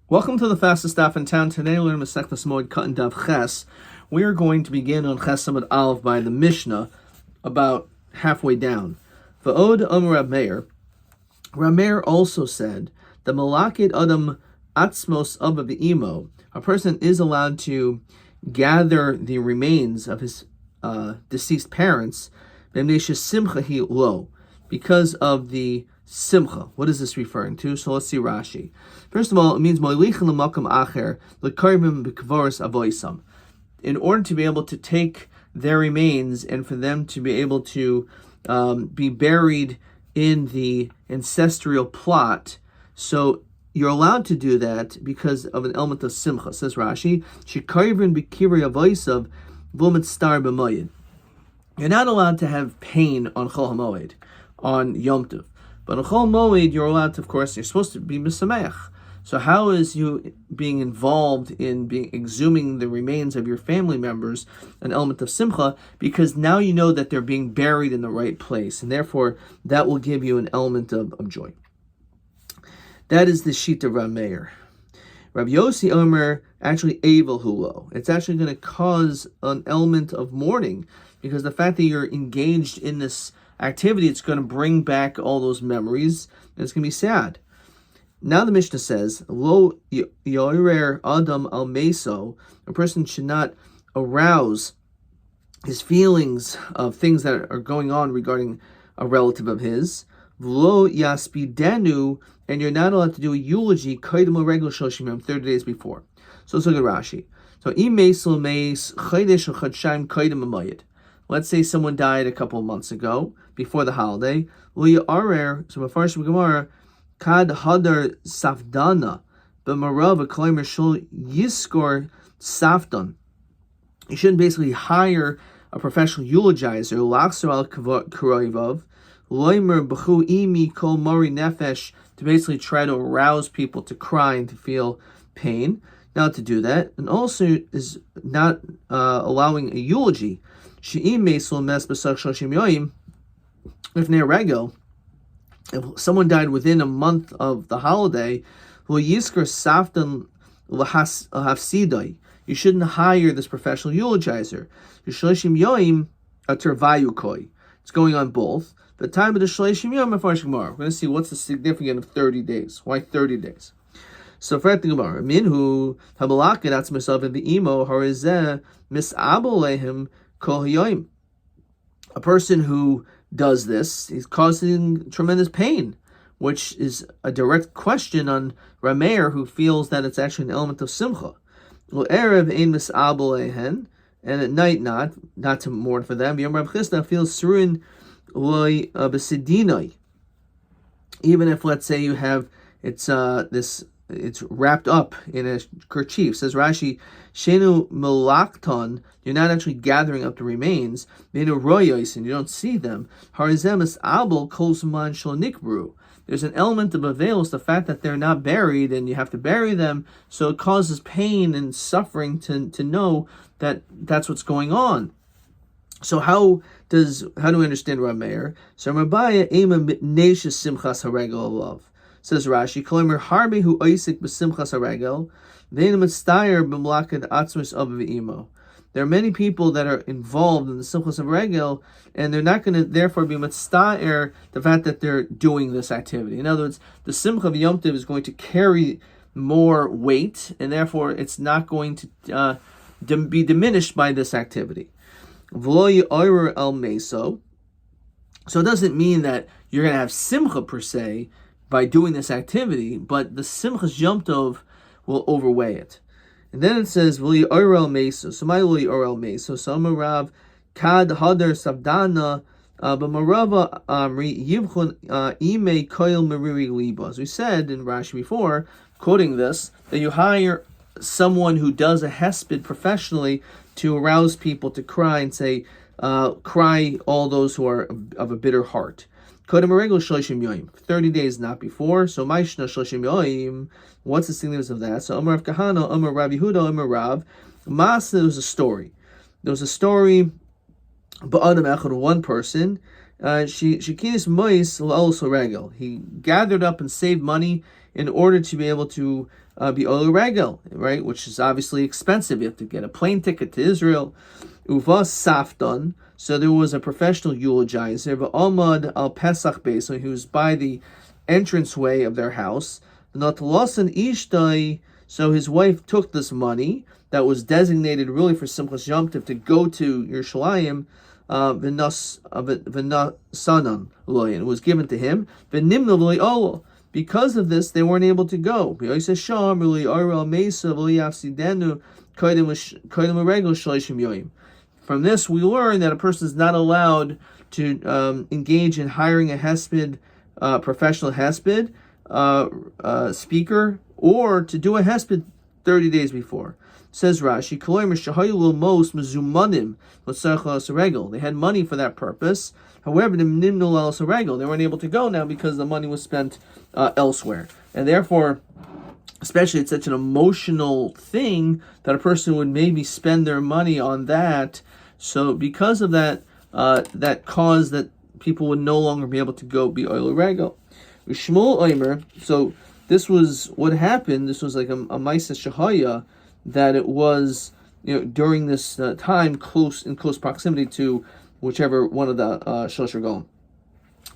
Welcome to the fastest daf in town. Today we're learning Masechtas Moed Katan Daf Ches. We are going to begin on Ches Samad Aleph by the Mishnah, about halfway down. V'od Rab Meir. Rab Meir also said the Malakid Adam Atzmos Abba V'imo. A person is allowed to gather the remains of his deceased parents, Simcha hi lo, because of the Simcha. What is this referring to? So let's see Rashi. First of all, it means in order to be able to take their remains and for them to be able to be buried in the ancestral plot. So you're allowed to do that because of an element of Simcha. Says Rashi, you're not allowed to have pain on Chol HaMoed, on Yom Tov. But on Chol Moed, you're allowed to, of course, you're supposed to be Misameach. So how is you being involved in exhuming the remains of your family members an element of Simcha? Because now you know that they're being buried in the right place, and therefore that will give you an element of joy. That is the sheet of Rab Meir. Rabbi Yossi Omer, actually Evel Hulo. It's actually going to cause an element of mourning, because the fact that you're engaged in this activity, it's going to bring back all those memories, and it's going to be sad. Now the Mishnah says, Lo yorer adam al meso, a person should not arouse his feelings of things that are going on regarding a relative of his. V'lo yaspidenu, and you're not allowed to do a eulogy kaidem regel shoshim yom, 30 days before. So let's look at Rashi. So im mesel meis chaydesh chadshayim kaidem amayid. Let's say someone died a couple of months ago, before the holiday. Lo yarer, so Mefarshim Gemara, kad hadar safdana, b'marav a klimer shul yiskor safdan. You shouldn't basically hire a professional eulogizer, lachser al karoivav, loimer b'chu imi kol mori nefesh, to basically try to arouse people to cry and to feel pain. Not to do that, and also is not allowing a eulogy. She'im mesul mes b'sach shoshim yoyim, if near regel, if someone died within a month of the holiday, you shouldn't hire this professional eulogizer. It's going on both. The time of the Shleshim Yom, we're going to see what's the significance of 30 days. Why 30 days? So for the Gemara, Minhu Habalaka, that's myself in the imo, Harizeh Misabolehim Kol Hayoim. A person who does this, he's causing tremendous pain, which is a direct question on Rab Meir, who feels that it's actually an element of Simcha. Erev ein misabel ehen, and at night not to mourn for them. Yom Rav Chisda feels surin loy besidinoi. Even if, let's say, you have it's wrapped up in a kerchief. Says Rashi, Shenu Melakton, you're not actually gathering up the remains, Menu Royos, and you don't see them. Harizemis Abel Kolzman Shlonikbru. There's an element of avails, the fact that they're not buried and you have to bury them, so it causes pain and suffering to know that that's what's going on. So how do we understand Rab Meir? So Rabbi Ema Mitnesha Simchas Haregel Alav. Says Rashi, Kolimer Harbi hu oisik b'simchas haregel, ve'en mitztayer b'mlakad atzmus av v'imo. There are many people that are involved in the simchas haregel, and they're not going to therefore be mitztayer the fact that they're doing this activity. In other words, the simcha of Yom Tov is going to carry more weight, and therefore it's not going to be diminished by this activity. V'lo yorer el meso. So it doesn't mean that you're going to have simcha per se by doing this activity, but the Simchas Yom Tov will overweigh it. And then it says, V'li orel meso. So my V'li orel meso. So Amarav kad hadar sabdana b'marava amri yivchun ime koil meriri liba. As we said in Rashi before, quoting this, that you hire someone who does a hesped professionally to arouse people to cry and say, cry all those who are of a bitter heart. 30 days, not before. So Maishna Shloshim Yoim. What's the significance of that? So Amar Rav Kahana, Amar Rav Yehuda, Amar Rav. Masa, there was a story. Ba'adam Echad, one person. She kinis mois l'alus regel. He gathered up and saved money in order to be able to be Oil Regel, right? Which is obviously expensive. You have to get a plane ticket to Israel. Uva Safdon. So there was a professional eulogizer, but Ahmad al Pesach Bey, so he was by the entranceway of their house. Natalasan Ishtai, so his wife took this money that was designated really for Simchas Yom Tov to go to Yerushalayim, V'nasanan loyin. It was given to him. V'nimna v'li olo. Because of this, they weren't able to go. From this, we learn that a person is not allowed to engage in hiring a hesped, professional hesped speaker, or to do a hesped 30 days before. Says Rashi, they had money for that purpose. However, they weren't able to go now because the money was spent elsewhere. And therefore, especially it's such an emotional thing that a person would maybe spend their money on that. So because of that, that caused that people would no longer be able to go be Oil Regel. Shmuel Omer, so this was what happened. This was like a Maisa Shahaya, that it was, during this time in close proximity to whichever one of the Shlosh are going.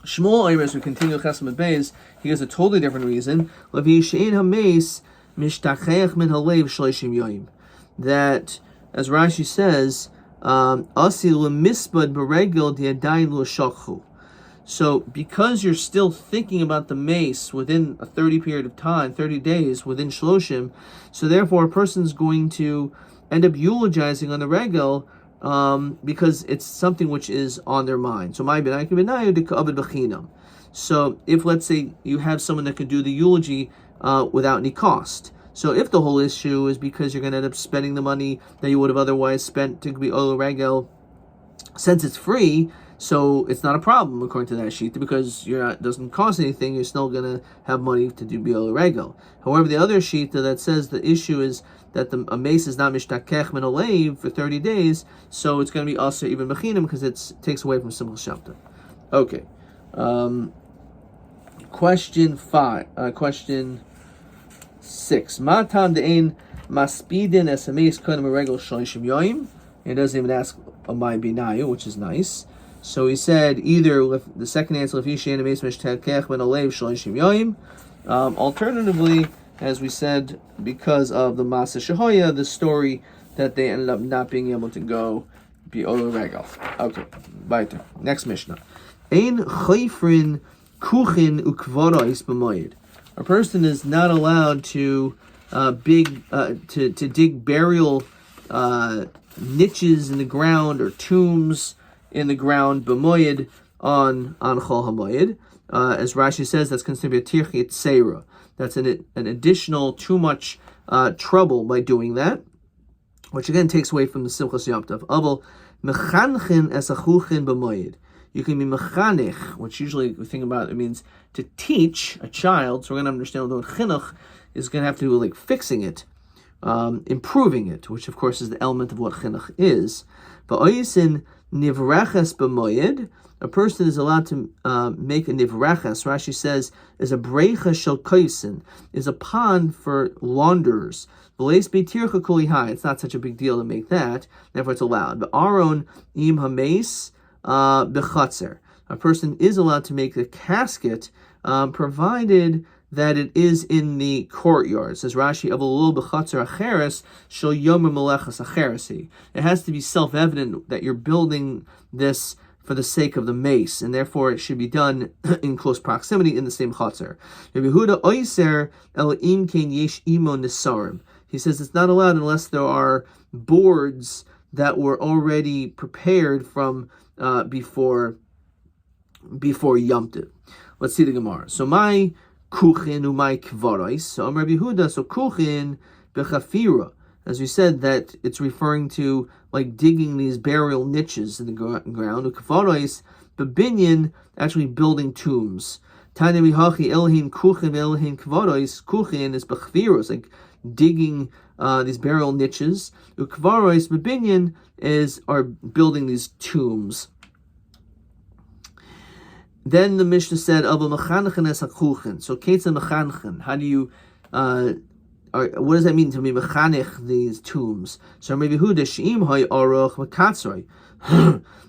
Shmuel Omer, as we continue Chesed and Beis, he has a totally different reason. That, as Rashi says, so because you're still thinking about the mace within a 30 days, within Shloshim, so therefore a person's going to end up eulogizing on the regel because it's something which is on their mind. So so if, let's say, you have someone that could do the eulogy without any cost. So if the whole issue is because you're going to end up spending the money that you would have otherwise spent to be Oil Regel, since it's free, so it's not a problem according to that sheet, because it doesn't cost anything. You're still going to have money to do Oil Regel. However, the other sheet that says the issue is that a mace is not mishtakech min alev for 30 days, so it's going to be also even mechinim because it takes away from simple shavta. Okay. Question 6. Matan de'ein maspidin es hameis kodim regel shloshim yoyim. He doesn't even ask a my binayu, which is nice. So he said either the second answer, alternatively, as we said, because of the Masa Shehoya, the story that they ended up not being able to go be Oil Regel. Okay, weiter. Next Mishnah. Ein chayfrin kuchin ukvarais b'moed. A person is not allowed to dig burial niches in the ground or tombs in the ground b'moed on Chol HaMoed. As Rashi says, that's considered a tirchi tseira. That's an additional too much trouble by doing that, which again takes away from the Simchas Yom Tov. Aval mechanchin es achuchin b'moed. You can be mechanich, which usually we think about, it means to teach a child. So we're going to understand what chinuch is going to have to do with like fixing it, improving it, which of course is the element of what chinuch is. But oyisin nivraches b'moed, a person is allowed to make a nivraches. Rashi says is a breicha shel koisin, is a pond for launderers. It's not such a big deal to make that, therefore it's allowed. But aron im hameis bechatzer, a person is allowed to make a casket, provided that it is in the courtyard. It says Rashi, "Avol bechatzer acheres shel yomer melechas acheresi." It has to be self-evident that you're building this for the sake of the mace, and therefore it should be done in close proximity in the same chatzar. Yehuda oiser el im kein yesh imo nisarim. He says it's not allowed unless there are boards that were already prepared from before Yom Tov. Let's see the Gemara. So my kuchin umay kvarais. So Rabbi Yehuda. So kuchin bechafira. As we said, that it's referring to like digging these burial niches in the ground. Ukvarais bebinyan, actually building tombs. Tanya mihachi elhin kuchin elhin kvarais. Kuchin is bechfiros, like digging these burial niches. Ukvarais bebinyan are building these tombs. Then the Mishnah said, "Ava mechanchen es hakuchen." So, ketza mechanchen. How do you? What does that mean to be mechanech these tombs? So maybe Huda sheim hay aroch mekatzrei.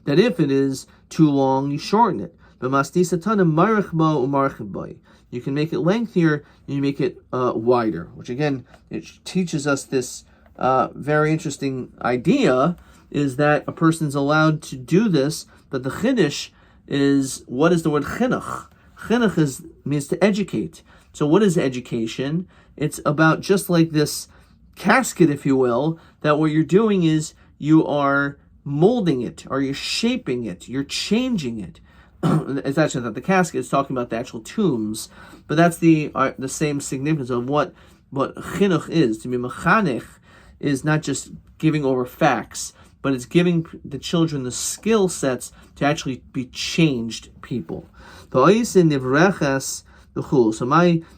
That if it is too long, you shorten it. But mastis atanim marich bo umarchim boy. You can make it lengthier and you make it wider. Which again, it teaches us this very interesting idea: is that a person's allowed to do this, but the chiddush is, what is the word chinuch? Chinuch means to educate. So what is education? It's about, just like this casket, if you will, that what you're doing is you are molding it, or you're shaping it, you're changing it. It's actually not the casket, it's talking about the actual tombs, but that's the same significance of what chinuch is. To be mechanech is not just giving over facts, but it's giving the children the skill sets to actually be changed people. So my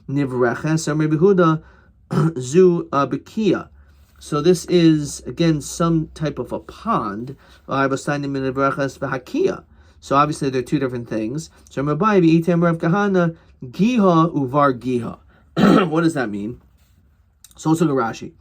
nivreches, Rabbi Yehuda, zu bekia. So this is, again, some type of a pond. So obviously there are two different things. So Rabbi Rav Kahana, giha uvar giha. What does that mean? So let's look at Rashi.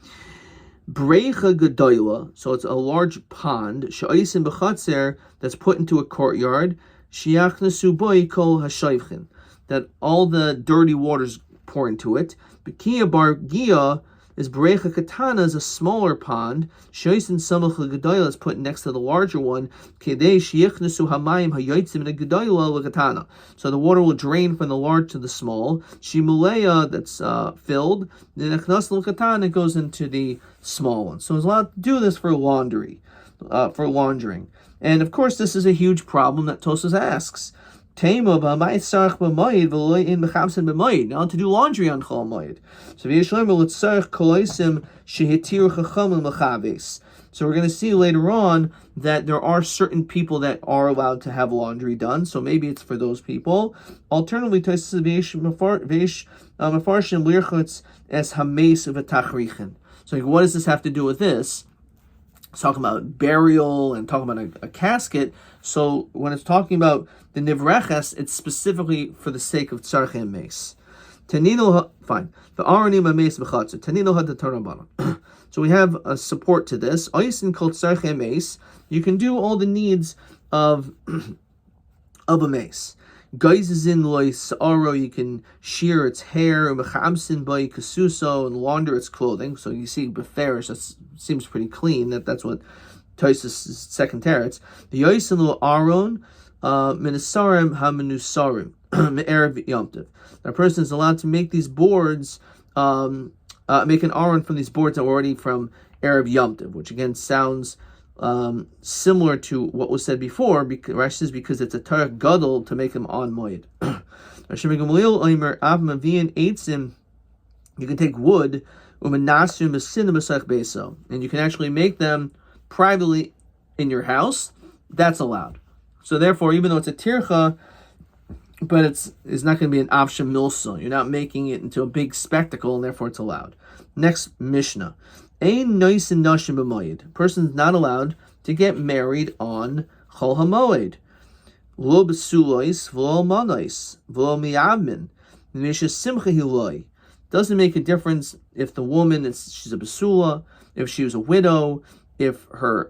Brecha gedoyla, so it's a large pond, she'oisin b'chatzer, that's put into a courtyard, shiachnesu boi kol hashayvchin, that all the dirty waters pour into it. Bekia bar gia is brecha katana, is a smaller pond, she'oisin samach gedoyla is put next to the larger one, kedei shiachnesu hamayim hayotzim in a gedoyla l'katana, so the water will drain from the large to the small. Shimuleya, that's filled, the nechnas l'katana, goes into the small one. So it's allowed to do this for laundering. And of course, this is a huge problem that Tosas asks. Now to do laundry on Chol Moed. So we're going to see later on that there are certain people that are allowed to have laundry done. So maybe it's for those people. Alternatively, so what does this have to do with this? It's talking about burial and talking about a casket. So when it's talking about the nivreches, it's specifically for the sake of tzarche and mace. Fine. The aranim mace b'chatzer. Tanino had the torabana. So we have a support to this. Oisin called tzarche and mace. You can do all the needs of a mace. Geizezin loy sa'aro, you can shear its hair, mechamsin by kasuso, and launder its clothing. So you see beferish, that seems pretty clean. That's what Tosis' second teretz. The yoisin lo aron minasarim hamenusarim me'erev yomtiv. A person is allowed to make these boards, make an aron from these boards that were already from Erev Yomtiv, which again sounds similar to what was said before, because Rashi says because it's a tarek gadol to make them on Moed. You can take wood and you can actually make them privately in your house. That's allowed. So therefore, even though it's a tircha, but it's not going to be an avshem milsa. You're not making it into a big spectacle, and therefore it's allowed. Next Mishnah. Ein noisin nashim b'moed. Person's not allowed to get married on Chol HaMoed. Lo b'sulois, v'lo manais, v'lo mi'avmin. Misha simcha hiloi. Doesn't make a difference if the woman she's a basula, if she was a widow, if her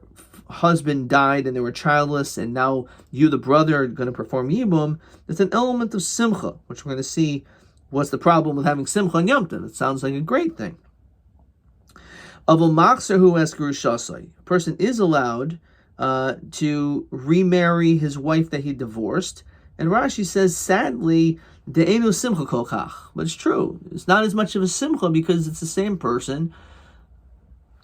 husband died and they were childless, and now you, the brother, are going to perform yibum. It's an element of simcha, which we're going to see what's the problem with having simcha and Yom Tov. It sounds like a great thing. Avol machzer who has gerushasai. A person is allowed to remarry his wife that he divorced, and Rashi says, sadly, de'enu simcha kol kach. But it's true. It's not as much of a simcha because it's the same person.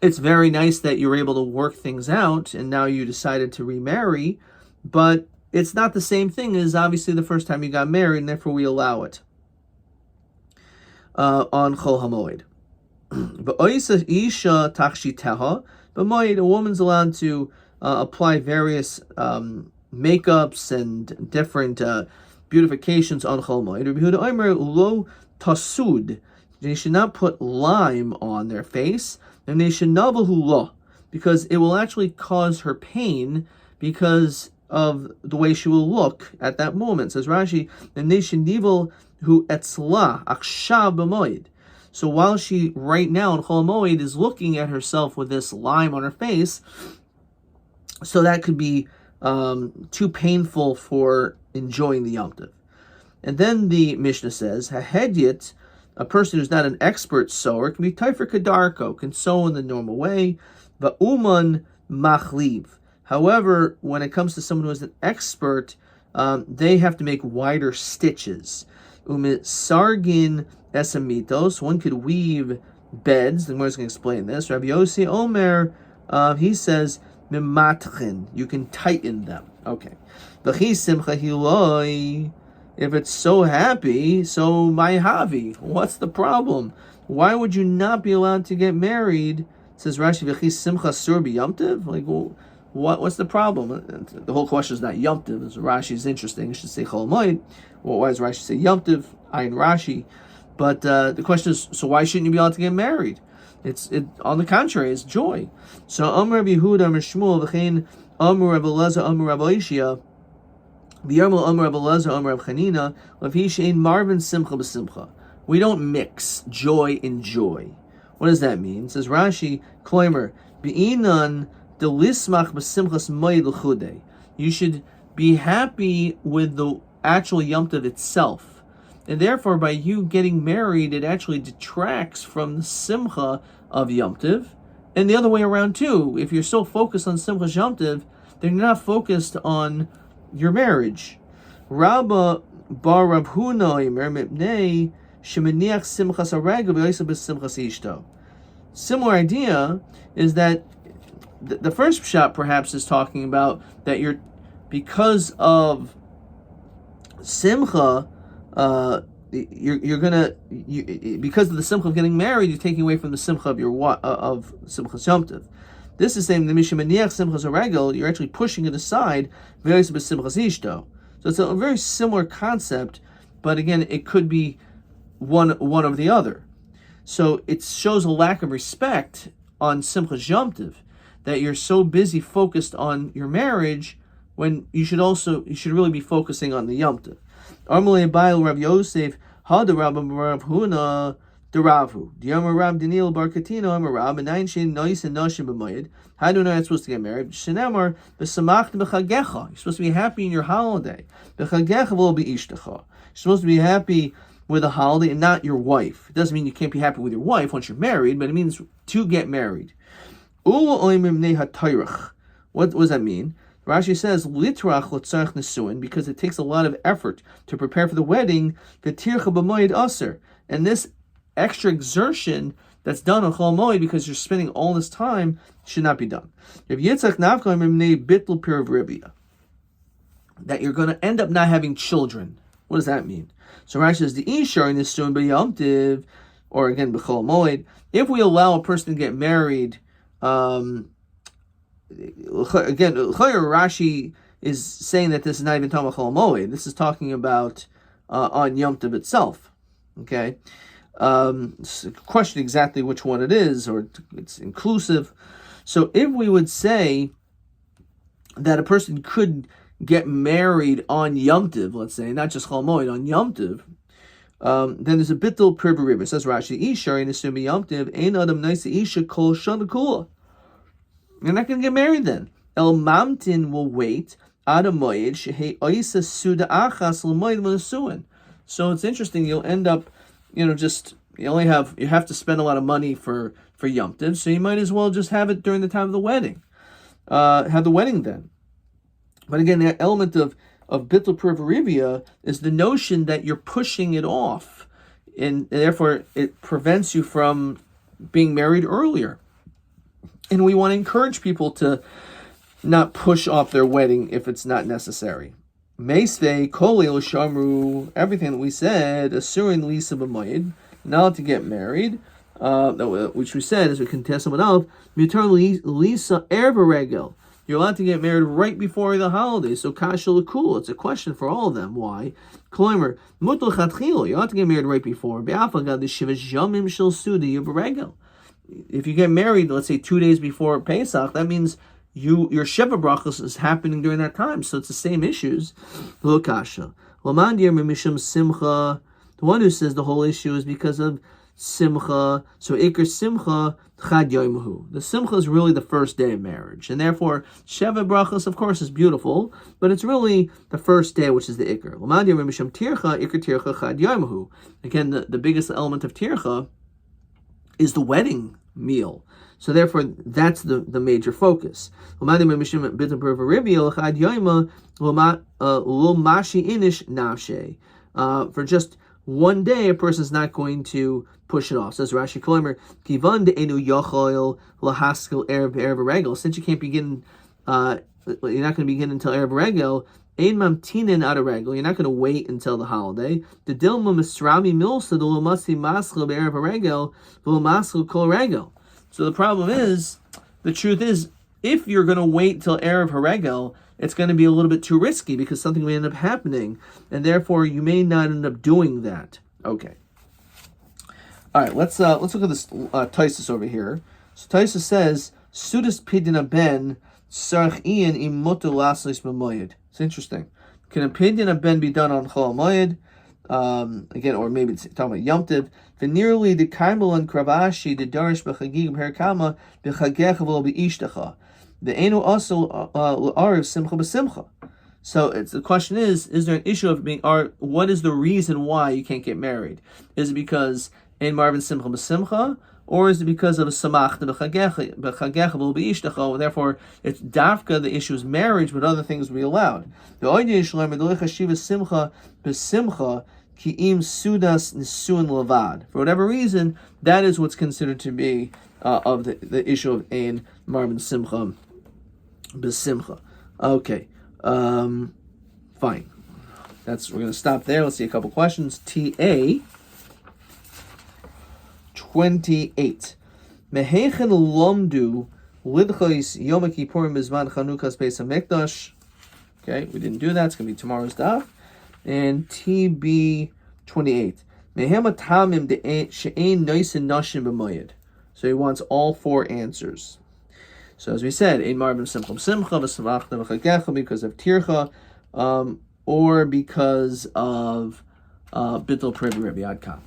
It's very nice that you're able to work things out, and now you decided to remarry, but it's not the same thing as obviously the first time you got married, and therefore we allow it on Chol HaMoed. But Oisa Isha Tachshiteha, but Moed, a woman's allowed to apply various makeups and different beautifications on Chol Moed. Rabbi Yehuda Omer lo tasud. They should not put lime on their face, and they should navahu lo, because it will actually cause her pain, because of the way she will look at that moment. Says Rashi, the nation nivel who etzla akshav b'moed. So while she right now in Chol Moed is looking at herself with this lime on her face, so that could be too painful for enjoying the Yom Tov. And then the Mishnah says, Hahedyet, a person who's not an expert sewer, can be taifer kadarko, can sew in the normal way, va'uman machliv. However, when it comes to someone who is an expert, they have to make wider stitches. Sargin esamitos, one could weave beds. The Gemara is going to explain this. Rabbi Yossi Omer, he says, mimatchin, you can tighten them. Okay. V'chi simcha hiloi, if it's so happy, so my havi. What's the problem? Why would you not be allowed to get married? It says Rashi, v'chi simcha sur b'yomtiv. Like, well, what's the problem? The whole question is not yomtiv. Rashi is interesting. It should say chol moed. Well, why does Rashi say yomtiv? Ayin Rashi. But the question is, so why shouldn't you be allowed to get married? It's on the contrary, it's joy. So Amr Rabbi Yehuda, Amr Shmuel, v'chein Amr Rabbi Elazar, Amr Rabbi Ishia, v'yarmul Amr Rabbi Elazar, Amr Rabbi Chanina, l'fi she'ein marvin simcha b'simcha. We don't mix joy and joy. What does that mean? It says Rashi, Kloimer, b'inan delismach b'simchas moed l'chudei. You should be happy with the actual Yom Tov itself. And therefore, by you getting married, it actually detracts from the simcha of Yom Tov. And the other way around too. If you're so focused on simcha Yom Tov, then you're not focused on your marriage. Rabba bar Rab Huna Imer mipnei shemaniach simchas haragel v'yoseh b'simchas ishto. Similar idea is that the first pshat perhaps is talking about that you're, because of simcha, because of the simcha of getting married, you're taking away from the simcha of your of simchas Yom Tov. This is saying the mishemaniach simchas haragel, you're actually pushing it aside, v'yoseh b'simchas ishto. So it's a very similar concept, but again, it could be one of the other. So it shows a lack of respect on simchas Yom Tov, that you're so busy focused on your marriage when you should really be focusing on the Yom Tov. Armulei Bail Rav Yosef Hada Rabbi Rav Huna Deravu Diamar Rab Daniel Bar Katino Amar Rab Anayin Shein Nois and Nashim B'Moed. How do you know you're supposed to get married? Shenamar B'Samach B'Chagecha. You're supposed to be happy in your holiday. B'Chagecha will be Ishtecha. You're supposed to be happy with a holiday and not your wife. It doesn't mean you can't be happy with your wife once you're married, but it means to get married. What does that mean? Rashi says, litrach l'tzarech nesuin, because it takes a lot of effort to prepare for the wedding, v'tircha b'moed aser. And this extra exertion that's done on Chol Moed, because you're spending all this time, should not be done. If Yitzchak nafka mimnei bitl pir of ribia, that you're going to end up not having children. What does that mean? So Rashi says, the ishar in this soon b'yom tiv, or again b'chol moed, if we allow a person to get married, again, Rashi is saying that this is not even talking about Chol Moed. This is talking about on Yom Tov itself. Okay, question exactly which one it is, or it's inclusive. So if we would say that a person could get married on Yom Tov, let's say, not just Chol Moed, on Yom Tov, then there's a bittul per b'riba. Says Rashi, Ishar in Asumi Yom Tov, Ein Adam Naisa Isha Kol Shana Kula. You're not going to get married then. El Mamtin will wait. Adamoyed Shehei Oisa Suda Achas L'Moed M'Nesuin. So it's interesting. You'll end up, you have to spend a lot of money for Yom Tov. So you might as well just have it during the time of the wedding. Have the wedding then. But again, the element of bittul per v'rivia is the notion that you're pushing it off, and therefore it prevents you from being married earlier. And we want to encourage people to not push off their wedding if it's not necessary. Meisvei kolil shamru, everything that we said, asurin lisa b'moed, not to get married, which we said as we contest someone else, mutar lisa ervaregel. You're allowed to get married right before the holidays. So kasha l'kul, it's a question for all of them. Why? Kloimer, mutal chatchil, you're allowed to get married right before. Be'afagad the shivas yamim shel sudi yubregel. If you get married, let's say 2 days before Pesach, that means your Sheva Brachos is happening during that time, so it's the same issues. Lo kasha. Lamandir mimishum simcha. The one who says the whole issue is because of simcha. So ikar simcha chad yoimahu. The simcha is really the first day of marriage, and therefore Sheva Brachos, of course, is beautiful, but it's really the first day, which is the ikar. Lamandir mimishum tircha ikar tircha chad yoimahu. Again, the biggest element of tircha is the wedding meal. So therefore, that's the major focus. For just one day, a person is not going to push it off. Says Rashi Koimer, Kivan de enu yochol lahaskil erev regel. Since you can't begin, you're not going to begin until erev regel. Ein mamtinin ad regel. You're not going to wait until the holiday. The dilma misrami milsa the lumasi maskil erev regel the lumaskil kol regel. So the problem is, the truth is, if you're going to wait till Erev Haregel, it's going to be a little bit too risky because something may end up happening, and therefore you may not end up doing that. Okay. All right, let's look at this Taisus over here. So Taisus says, Sudas pidina ben sarch ian imutu laslis b'moed. It's interesting. Can a pidina ben be done on Chol Moed? Again, or maybe it's talking about Yom Tiv. Nearly the Karmel and Kravashi, the Darish b'chagig b'herkama b'chagecha v'lo b'ishtacha. The enu also l'ariv simcha b'simcha. So the question is there an issue of being? What is the reason why you can't get married? Is it because ein marvin simcha b'simcha, or is it because of a samach b'chagecha v'lo b'ishtacha? Therefore, it's dafka. The issue is marriage, but other things will be allowed. The oidish shleim edolicha simcha b'simcha. Ki'im sudas nisuin lavad. For whatever reason, that is what's considered to be of the issue of ein marvin simcha b'simcha. Okay, fine. We're going to stop there. Let's see a couple questions. TA 28. Mehechen lomdu lidchos Yom Kippurim bizman Chanukas Beis Hamikdash. Okay, we didn't do that. It's going to be tomorrow's daf. And TB 28. So he wants all four answers. So as we said, ein marvin simcha b'simcha v'samachta v'chagecha because of tircha, or because of bittul privi Rabbi Adkan.